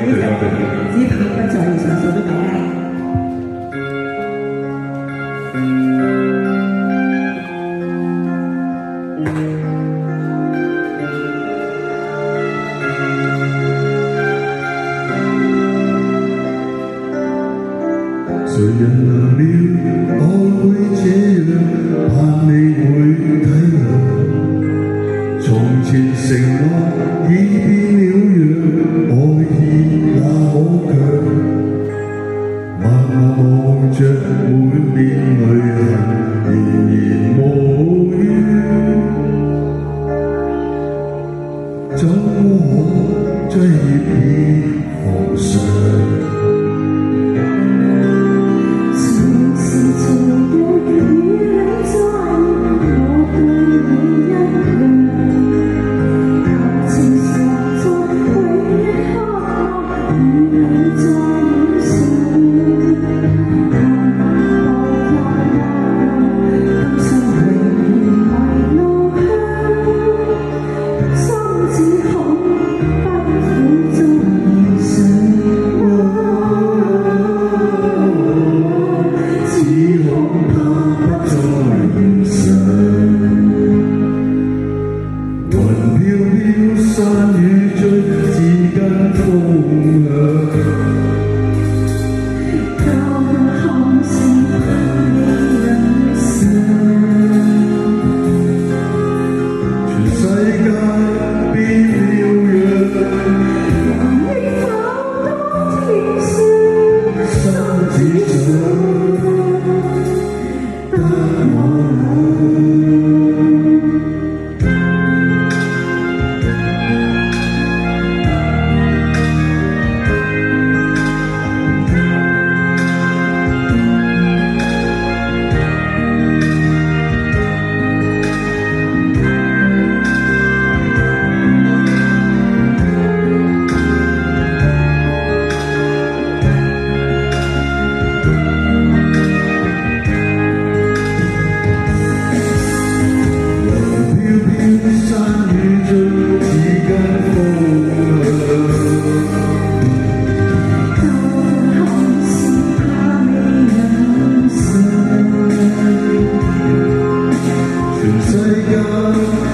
呢隻只怕不在遇上，送俾大家。誰人能料愛會這樣，盼你會體諒。從前承諾已變了樣，愛意那可強。默默望着滿面淚痕，仍然無怨。怎麼可將葉片放上？山與追，只跟風響。交看是你人生，全世界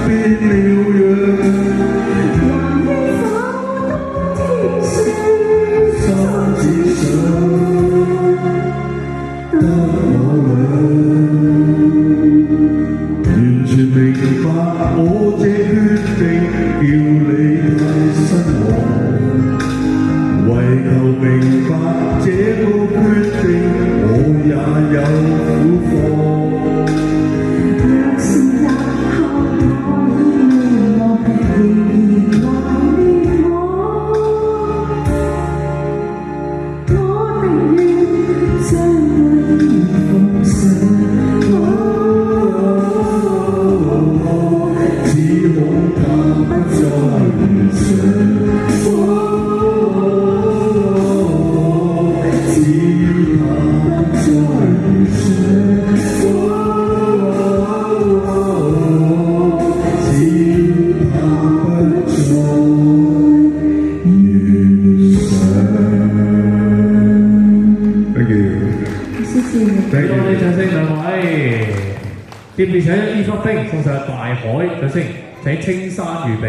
變了樣，還憶否當天上，三指上得我倆。完全明白我這決定，叫你太失望。為求明白這個決定，我也有苦況。若是日後我已忘，仍然懷念我寧願將歸奉上。只恐怕不再遇上，只怕不再遇上，只怕不再遇上。Thank you，謝謝。俾多啲掌聲兩位。接住請依忽冰送上大海掌聲，請青山預備。